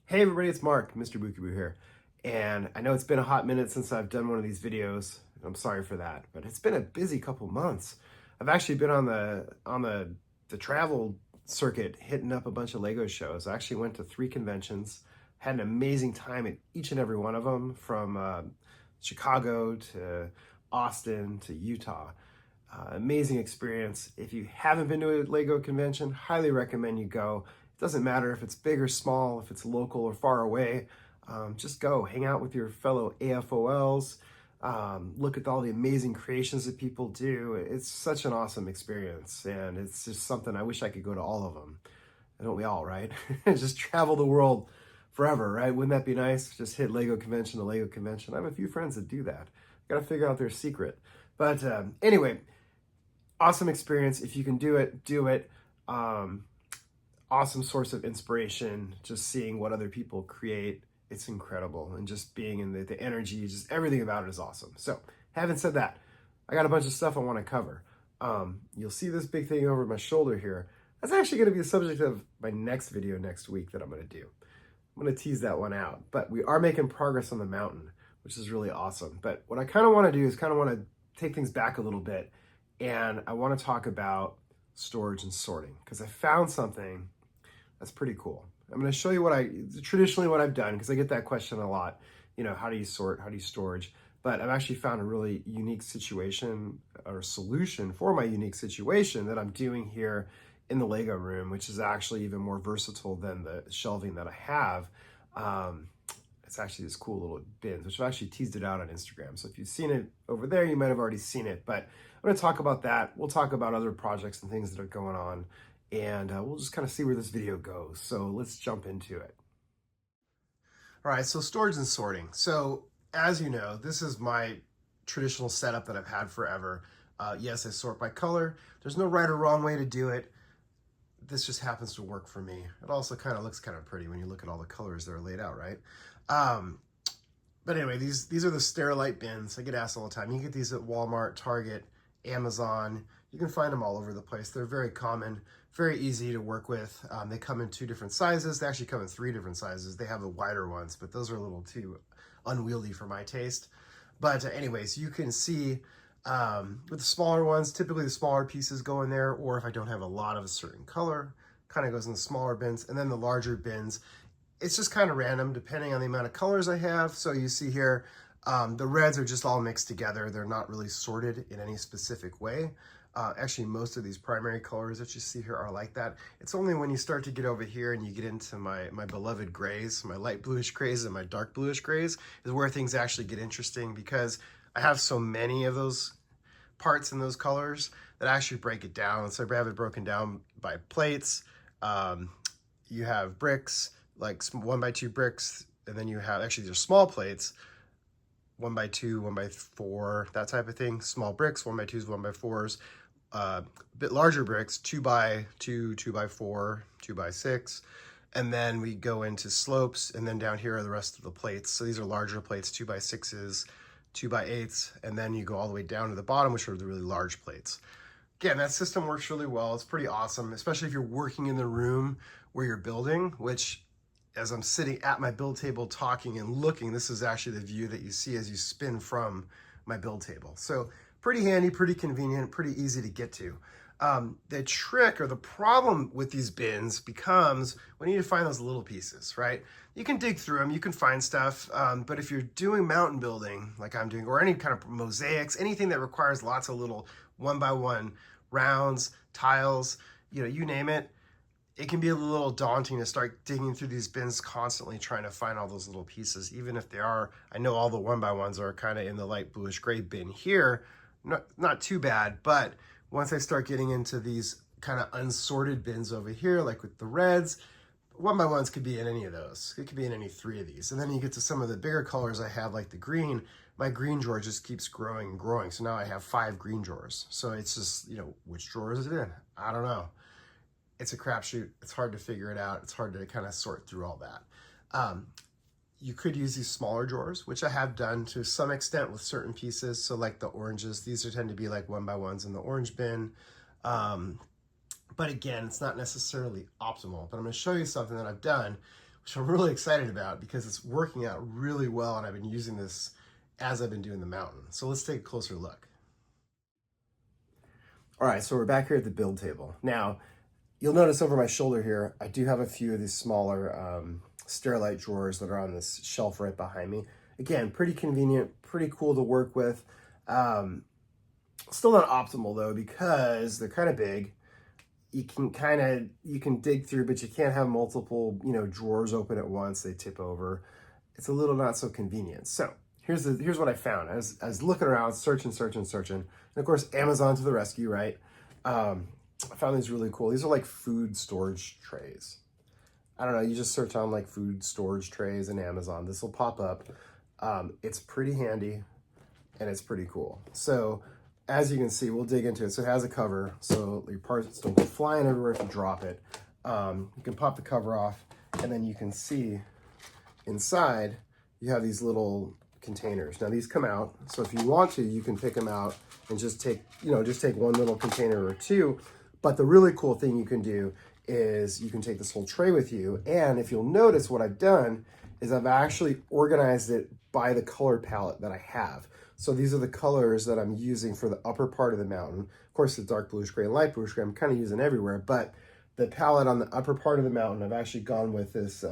Hey everybody, it's Mark, Mr. Bookaboo here. And I know it's been a hot minute since I've done one of these videos. I'm sorry for that, but it's been a busy couple months. I've actually been on the travel circuit hitting up a bunch of Lego shows. I actually went to 3 conventions, had an amazing time at each and every one of them, from Chicago to Austin to Utah. Amazing experience. If you haven't been to a Lego convention, highly recommend you go. It doesn't matter if it's big or small, if it's local or far away. Just go hang out with your fellow AFOLs. Look at all the amazing creations that people do. It's such an awesome experience, and it's just something I wish I could go to all of them. Don't we all, right? Just travel the world forever, right? Wouldn't that be nice? Just hit Lego convention to Lego convention. I have a few friends that do that. Got to figure out their secret. But anyway, awesome experience. If you can do it, do it. Awesome source of inspiration, just seeing what other people create. It's incredible. And just being in the energy, just everything about it is awesome. So having said that, I got a bunch of stuff I want to cover. You'll see this big thing over my shoulder here. That's actually going to be the subject of my next video next week that I'm going to do. I'm going to tease that one out. But we are making progress on the mountain, which is really awesome. But what I kind of want to do is kind of want to take things back a little bit. And I want to talk about storage and sorting, because I found something that's pretty cool. I'm going to show you traditionally what I've done, because I get that question a lot. You know, how do you sort? How do you storage? But I've actually found a really unique situation or solution for my unique situation that I'm doing here in the Lego room, which is actually even more versatile than the shelving that I have. It's actually this cool little bins, which I've actually teased it out on Instagram. So if you've seen it over there, you might have already seen it. But I'm going to talk about that. We'll talk about other projects and things that are going on. And we'll just kind of see where this video goes. So let's jump into it. All right, so storage and sorting. So as you know, this is my traditional setup that I've had forever. Yes, I sort by color. There's no right or wrong way to do it. This just happens to work for me. It also kind of looks kind of pretty when you look at all the colors that are laid out, right? But anyway, these are the Sterilite bins. I get asked all the time. You can get these at Walmart, Target, Amazon. You can find them all over the place. They're very common, very easy to work with. They come in 2 different sizes. They actually come in 3 different sizes. They have the wider ones, but those are a little too unwieldy for my taste. But anyways, you can see with the smaller ones, typically the smaller pieces go in there, or if I don't have a lot of a certain color, kind of goes in the smaller bins. And then the larger bins, it's just kind of random depending on the amount of colors I have. So you see here, the reds are just all mixed together. They're not really sorted in any specific way. Actually, most of these primary colors that you see here are like that. It's only when you start to get over here and you get into my beloved grays, my light bluish grays and my dark bluish grays, is where things actually get interesting, because I have so many of those parts in those colors that I actually break it down. So I have it broken down by plates. You have bricks, like 1x2 bricks, and then you have, actually they're small plates, 1x2, 1x4, that type of thing. Small bricks, 1x2s, 1x4s. A bit larger bricks, 2x2, 2x4, 2x6. And then we go into slopes, and then down here are the rest of the plates. So these are larger plates, 2x6s, 2x8s, and then you go all the way down to the bottom, which are the really large plates. Again, that system works really well. It's pretty awesome, especially if you're working in the room where you're building, which, as I'm sitting at my build table talking and looking, this is actually the view that you see as you spin from my build table. So pretty handy, pretty convenient, pretty easy to get to. The trick or the problem with these bins becomes we need to find those little pieces, right? You can dig through them, you can find stuff, but if you're doing mountain building like I'm doing, or any kind of mosaics, anything that requires lots of little 1x1 rounds, tiles, you name it, it can be a little daunting to start digging through these bins constantly trying to find all those little pieces, even if they are, I know all the 1x1s are kind of in the light bluish gray bin here, not too bad, but once I start getting into these kind of unsorted bins over here, like with the reds, 1x1s could be in any of those. It could be in any 3 of these. And then you get to some of the bigger colors I have, like the green. My green drawer just keeps growing and growing. So now I have 5 green drawers. So it's just, which drawer is it in? I don't know. It's a crapshoot. It's hard to figure it out. It's hard to kind of sort through all that. You could use these smaller drawers, which I have done to some extent with certain pieces. So like the oranges, these tend to be like 1x1s in the orange bin. But again, it's not necessarily optimal. But I'm going to show you something that I've done, which I'm really excited about because it's working out really well, and I've been using this as I've been doing the mountain. So let's take a closer look. All right, so we're back here at the build table. Now, you'll notice over my shoulder here, I do have a few of these smaller Sterilite drawers that are on this shelf right behind me. Again, pretty convenient, pretty cool to work with. Still not optimal though, because they're kind of big. You can dig through, but you can't have multiple, drawers open at once. They tip over. It's a little not so convenient. So here's what I found. I was looking around, searching. And of course, Amazon to the rescue, right? I found these really cool. These are like food storage trays. I don't know, you just search on like food storage trays in Amazon. This will pop up. It's pretty handy and it's pretty cool. So as you can see, we'll dig into it. So it has a cover, so your parts don't go flying everywhere if you drop it. You can pop the cover off, and then you can see inside, you have these little containers. Now these come out, so if you want to, you can pick them out and just take one little container or two. But the really cool thing you can do is you can take this whole tray with you. And if you'll notice, what I've done is I've actually organized it by the color palette that I have. So these are the colors that I'm using for the upper part of the mountain. Of course, the dark bluish gray and light bluish gray I'm kind of using everywhere, but the palette on the upper part of the mountain, I've actually gone with this,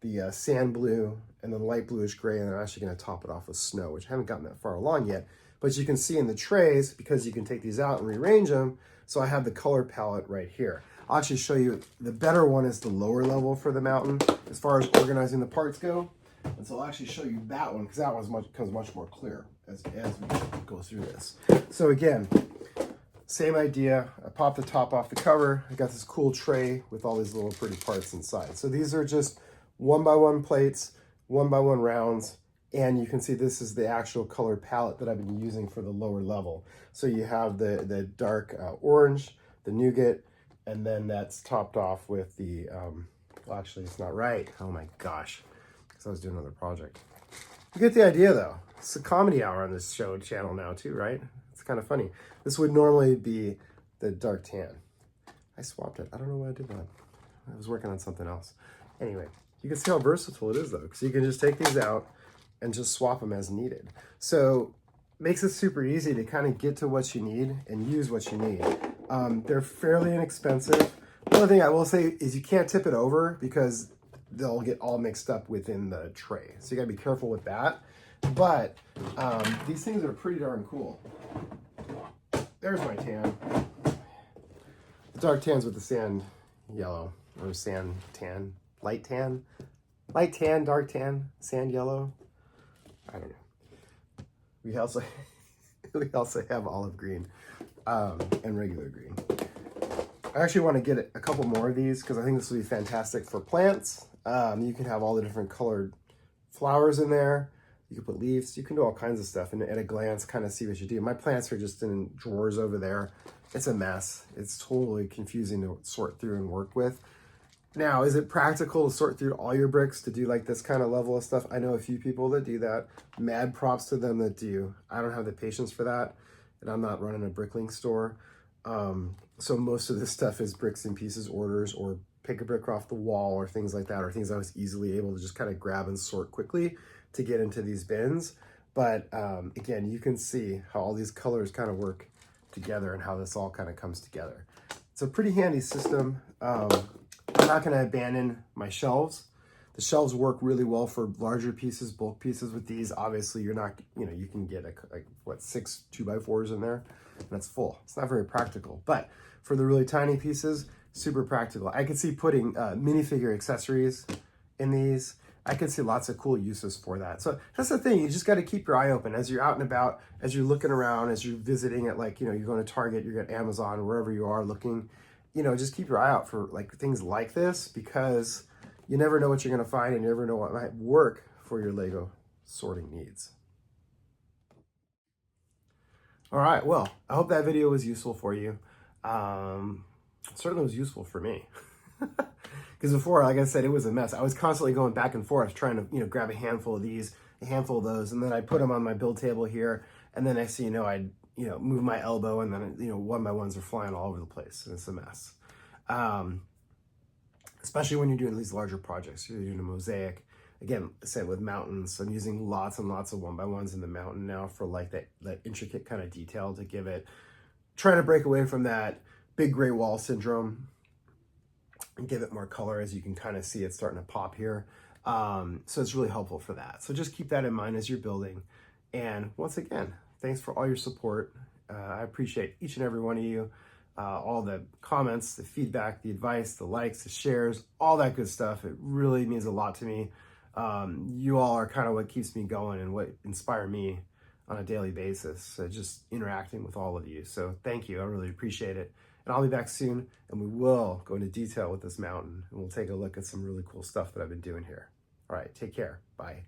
the sand blue and then light bluish gray, and I'm actually going to top it off with snow, which I haven't gotten that far along yet. But you can see in the trays, because you can take these out and rearrange them, so I have the color palette right here. I'll actually show you, the better one is the lower level for the mountain as far as organizing the parts go. And so I'll actually show you that one, because that one becomes much more clear as we go through this. So again, same idea. I pop the top off the cover. I got this cool tray with all these little pretty parts inside. So these are just 1x1 plates, 1x1 rounds, and you can see this is the actual color palette that I've been using for the lower level. So you have the dark orange, the nougat, and then that's topped off with the, well, actually it's not right. Oh my gosh, because I was doing another project. You get the idea though. It's a comedy hour on this channel now too, right? It's kind of funny. This would normally be the dark tan. I swapped it. I don't know why I did that. I was working on something else. Anyway, you can see how versatile it is though, because you can just take these out and just swap them as needed. So makes it super easy to kind of get to what you need and use what you need. They're fairly inexpensive. The only thing I will say is you can't tip it over because they'll get all mixed up within the tray. So you gotta be careful with that. But these things are pretty darn cool. There's my tan. The dark tan's with the sand yellow, or sand tan, light tan, dark tan, sand yellow. I don't know. We also have olive green and regular green. I actually want to get a couple more of these because I think this will be fantastic for plants. You can have all the different colored flowers in there. You can put leaves. You can do all kinds of stuff, and at a glance, kind of see what you do. My plants are just in drawers over there. It's a mess. It's totally confusing to sort through and work with. Now, is it practical to sort through all your bricks to do like this kind of level of stuff? I know a few people that do that. Mad props to them that do. I don't have the patience for that, and I'm not running a bricklink store. So most of this stuff is bricks and pieces orders, or pick a brick off the wall, or things like that, or things I was easily able to just kind of grab and sort quickly to get into these bins. But again, you can see how all these colors kind of work together and how this all kind of comes together. It's a pretty handy system. I'm not going to abandon my shelves. The shelves work really well for larger pieces, bulk pieces with these. Obviously, you're not, you can get like 6 2x4s in there, and that's full. It's not very practical, but for the really tiny pieces, super practical. I could see putting minifigure accessories in these. I could see lots of cool uses for that. So that's the thing. You just got to keep your eye open as you're out and about, as you're looking around, as you're visiting at, like, you're going to Target, you're at Amazon, wherever you are looking, just keep your eye out for like things like this, because you never know what you're going to find, and you never know what might work for your Lego sorting needs. All right. Well, I hope that video was useful for you. It certainly was useful for me. Because before, like I said, it was a mess. I was constantly going back and forth trying to, grab a handful of these, a handful of those, and then I'd put them on my build table here, and then next thing you know, I'd, move my elbow, and then, one by ones are flying all over the place, and it's a mess. especially when you're doing these larger projects. You're doing a mosaic. Again, say with mountains, I'm using lots and lots of 1x1s in the mountain now for like that intricate kind of detail to give it, trying to break away from that big gray wall syndrome and give it more color, as you can kind of see it's starting to pop here. So it's really helpful for that. So just keep that in mind as you're building. And once again, thanks for all your support. I appreciate each and every one of you. All the comments, the feedback, the advice, the likes, the shares, all that good stuff. It really means a lot to me. You all are kind of what keeps me going and what inspire me on a daily basis. So just interacting with all of you. So thank you. I really appreciate it. And I'll be back soon, and we will go into detail with this mountain, and we'll take a look at some really cool stuff that I've been doing here. All right, take care. Bye.